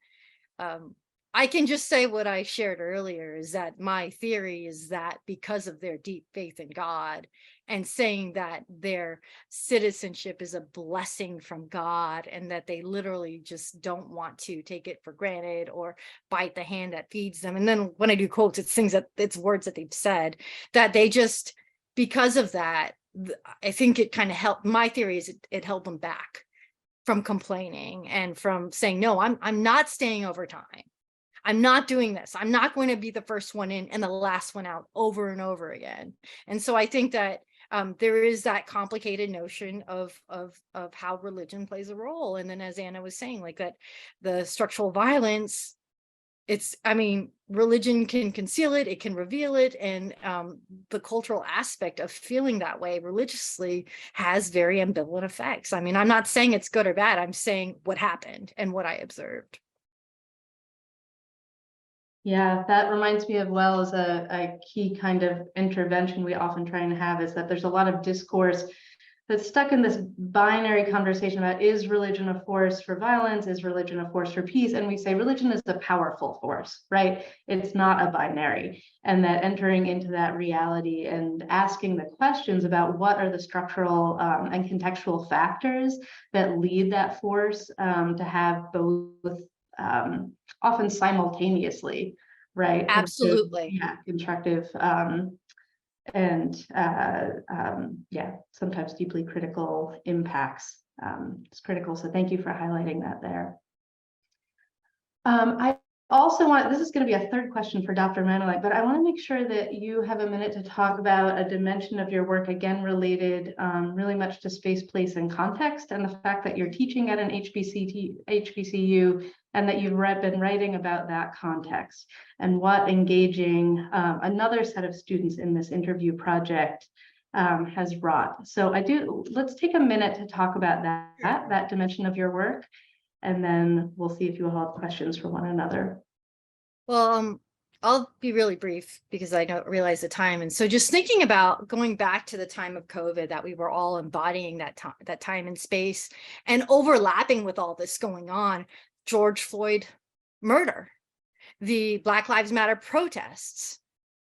I can just say what I shared earlier, is that my theory is that because of their deep faith in God, and saying that their citizenship is a blessing from God, and that they literally just don't want to take it for granted or bite the hand that feeds them. And then when I do quotes, it's words that they've said, that they just, because of that, I think it kind of helped. My theory is it held them back from complaining and from saying, no, I'm not staying overtime. I'm not doing this. I'm not going to be the first one in and the last one out over and over again. And so I think that there is that complicated notion of how religion plays a role. And then, as Anna was saying, like that, the structural violence, religion can conceal it, it can reveal it. And the cultural aspect of feeling that way religiously has very ambivalent effects. I'm not saying it's good or bad. I'm saying what happened and what I observed. Yeah, that reminds me of as a key kind of intervention we often try and have is that there's a lot of discourse that's stuck in this binary conversation about, is religion a force for violence? Is religion a force for peace? And we say religion is a powerful force, right? It's not a binary. And that entering into that reality and asking the questions about what are the structural and contextual factors that lead that force to have both often simultaneously, right? Absolutely. Constructive and sometimes deeply critical impacts. It's critical. So thank you for highlighting that there. I also this is going to be a third question for Dr. Manalang, but I want to make sure that you have a minute to talk about a dimension of your work, again, related really much to space, place, and context, and the fact that you're teaching at an HBCU and that you've been writing about that context and what engaging another set of students in this interview project has wrought. So let's take a minute to talk about that dimension of your work, and then we'll see if you all have questions for one another. Well, I'll be really brief because I don't realize the time. And so just thinking about going back to the time of COVID, that we were all embodying that time and space and overlapping with all this going on, George Floyd murder, the Black Lives Matter protests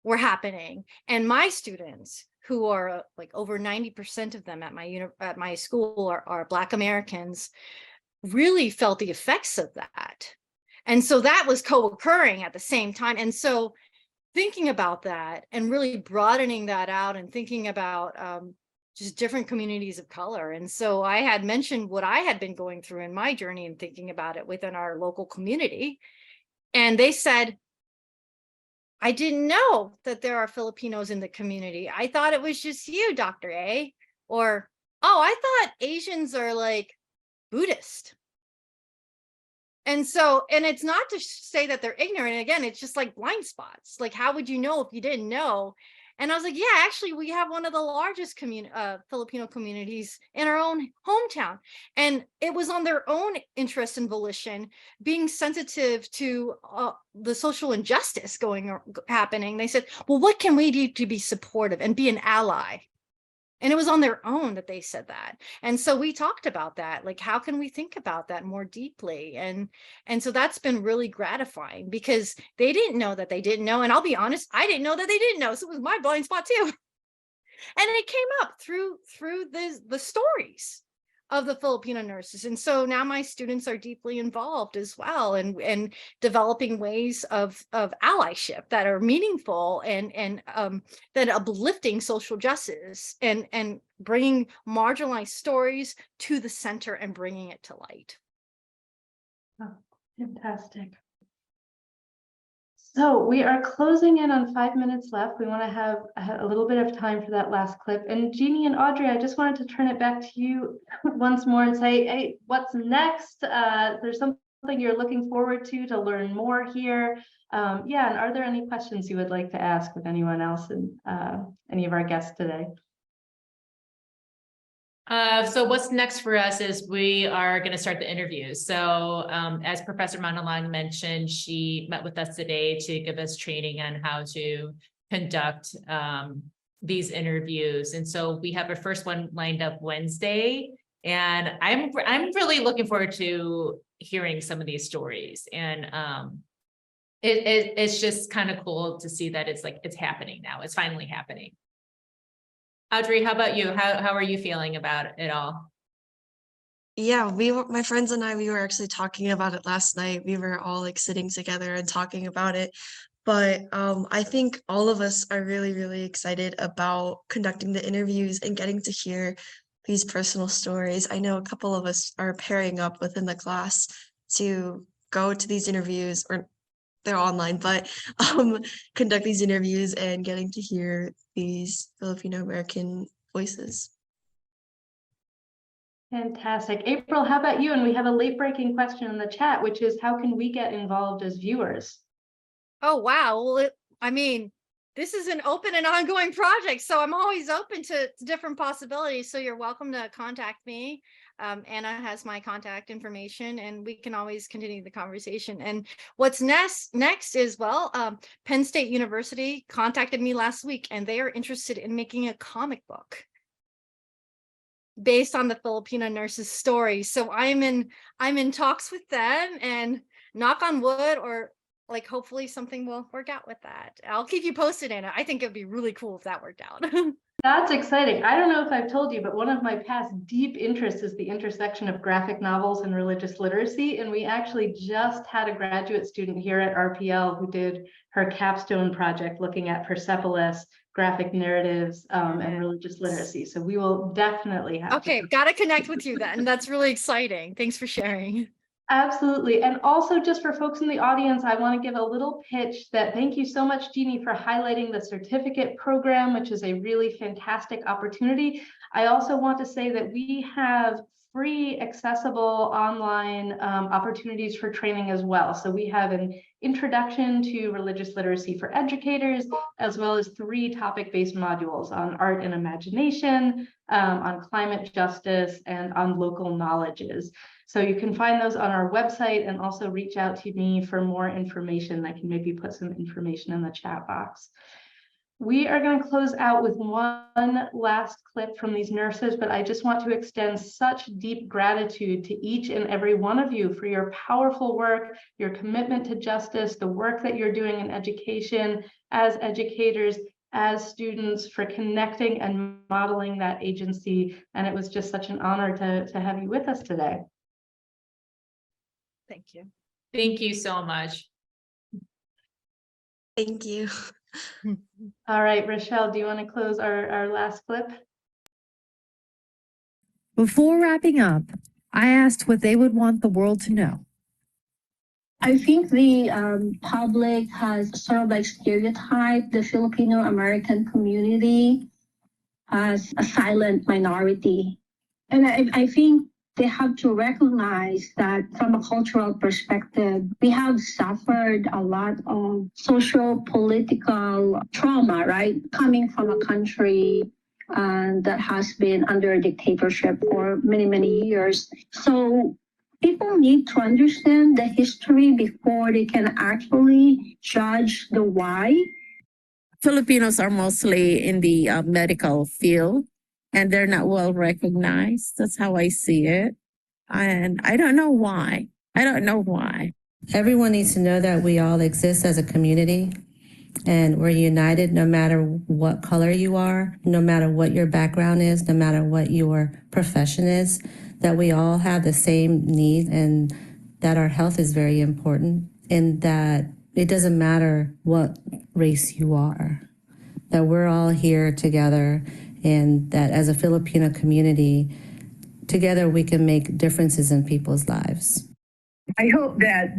were happening. And my students, who are like over 90% of them at my school are Black Americans, really felt the effects of that. And so that was co-occurring at the same time. And so thinking about that and really broadening that out and thinking about just different communities of color. And so I had mentioned what I had been going through in my journey and thinking about it within our local community. And they said, I didn't know that there are Filipinos in the community. I thought it was just you, Dr. A. Or, oh, I thought Asians are like Buddhist. And so, and it's not to say that they're ignorant. Again, it's just like blind spots. Like, how would you know if you didn't know? And I was like, yeah, actually, we have one of the largest Filipino communities in our own hometown. And it was on their own interest and volition, being sensitive to the social injustice happening. They said, well, what can we do to be supportive and be an ally? And it was on their own that they said that. And so we talked about that, like, how can we think about that more deeply? And so that's been really gratifying because they didn't know that they didn't know. And I'll be honest, I didn't know that they didn't know. So it was my blind spot too. And it came up through the stories of the Filipino nurses. And so now my students are deeply involved as well and developing ways of allyship that are meaningful and that uplifting social justice and bringing marginalized stories to the center and bringing it to light. Oh, fantastic. So we are closing in on 5 minutes left. We want to have a little bit of time for that last clip. And Jeannie and Audrey, I just wanted to turn it back to you once more and say, hey, what's next? There's something you're looking forward to learn more here. And are there any questions you would like to ask with anyone else and any of our guests today? So what's next for us is we are going to start the interviews. So as Professor Manalang mentioned, she met with us today to give us training on how to conduct these interviews. And so we have our first one lined up Wednesday. And I'm really looking forward to hearing some of these stories. And it's just kind of cool to see that it's happening now. It's finally happening. Audrey, how about you? How are you feeling about it all? Yeah, my friends and I, we were actually talking about it last night. We were all like sitting together and talking about it. but I think all of us are really, really excited about conducting the interviews and getting to hear these personal stories. I know a couple of us are pairing up within the class to go to these interviews, or they're online, but conduct these interviews and getting to hear these Filipino-American voices. Fantastic. April, how about you? And we have a late breaking question in the chat, which is how can we get involved as viewers? Oh, wow. Well, I mean, this is an open and ongoing project, so I'm always open to different possibilities. So you're welcome to contact me. Anna has my contact information, and we can always continue the conversation. And what's next is, well, Penn State University contacted me last week, and they are interested in making a comic book based on the Filipino nurse's story. So I'm in talks with them, and knock on wood, or like hopefully something will work out with that. I'll keep you posted, Anna. I think it'd be really cool if that worked out. That's exciting. I don't know if I've told you, but one of my past deep interests is the intersection of graphic novels and religious literacy. And we actually just had a graduate student here at RPL who did her capstone project looking at Persepolis, graphic narratives, and religious literacy. So we will definitely have Okay, got to connect with you then. That's really exciting. Thanks for sharing. Absolutely. And also, just for folks in the audience, I want to give a little pitch that thank you so much, Jeanne, for highlighting the certificate program, which is a really fantastic opportunity. I also want to say that we have free, accessible online opportunities for training as well. So we have an introduction to religious literacy for educators, as well as 3 topic-based modules on art and imagination, on climate justice, and on local knowledges. So you can find those on our website, and also reach out to me for more information. I can maybe put some information in the chat box. We are going to close out with one last clip from these nurses, but I just want to extend such deep gratitude to each and every one of you for your powerful work, your commitment to justice, the work that you're doing in education as educators, as students, for connecting and modeling that agency. And it was just such an honor to have you with us today. Thank you. Thank you so much. Thank you. All right, Rochelle, do you want to close our last clip? Before wrapping up, I asked what they would want the world to know. I think the public has sort of like stereotyped the Filipino-American community as a silent minority. And I think they have to recognize that from a cultural perspective, we have suffered a lot of social political trauma, right? Coming from a country that has been under dictatorship for many, many years. So people need to understand the history before they can actually judge the why. Filipinos are mostly in the medical field, and they're not well recognized. That's how I see it. And I don't know why. Everyone needs to know that we all exist as a community, and we're united no matter what color you are, no matter what your background is, no matter what your profession is, that we all have the same needs, and that our health is very important, and that it doesn't matter what race you are, that we're all here together, and that as a Filipino community, together we can make differences in people's lives. I hope that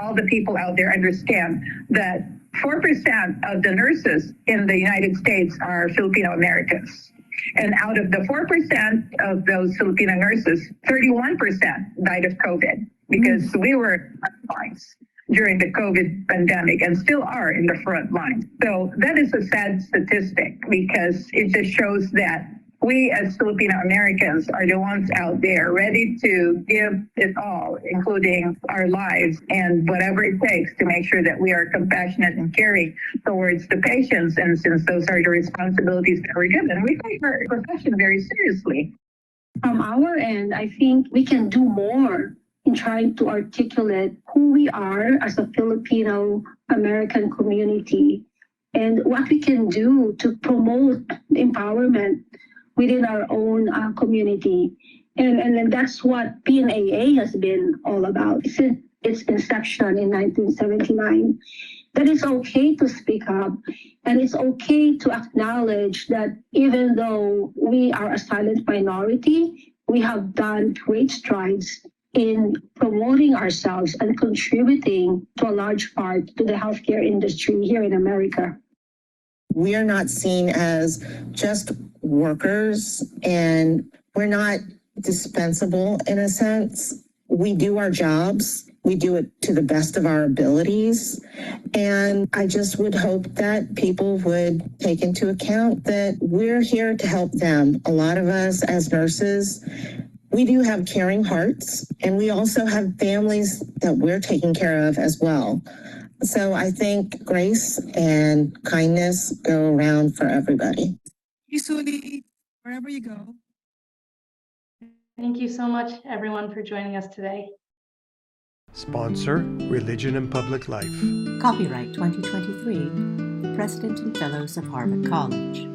all the people out there understand that 4% of the nurses in the United States are Filipino-Americans. And out of the 4% of those Filipino nurses, 31% died of COVID, because we were in the front lines during the COVID pandemic and still are in the front line. So that is a sad statistic, because it just shows that we as Filipino-Americans are the ones out there ready to give it all, including our lives and whatever it takes to make sure that we are compassionate and caring towards the patients. And since those are the responsibilities that we're given, we take our profession very seriously. From our end, I think we can do more in trying to articulate who we are as a Filipino-American community and what we can do to promote empowerment within our own community. And that's what PNAA has been all about since its inception in 1979. that it's okay to speak up, and it's okay to acknowledge that even though we are a silent minority, we have done great strides in promoting ourselves and contributing to a large part to the healthcare industry here in America. We are not seen as just workers, and we're not dispensable in a sense. We do our jobs. We do it to the best of our abilities. And I just would hope that people would take into account that we're here to help them. A lot of us as nurses, we do have caring hearts, and we also have families that we're taking care of as well. So I think grace and kindness go around for everybody. Usually, wherever you go. Thank you so much, everyone, for joining us today. Sponsor, Religion and Public Life. Copyright 2023, President and Fellows of Harvard College.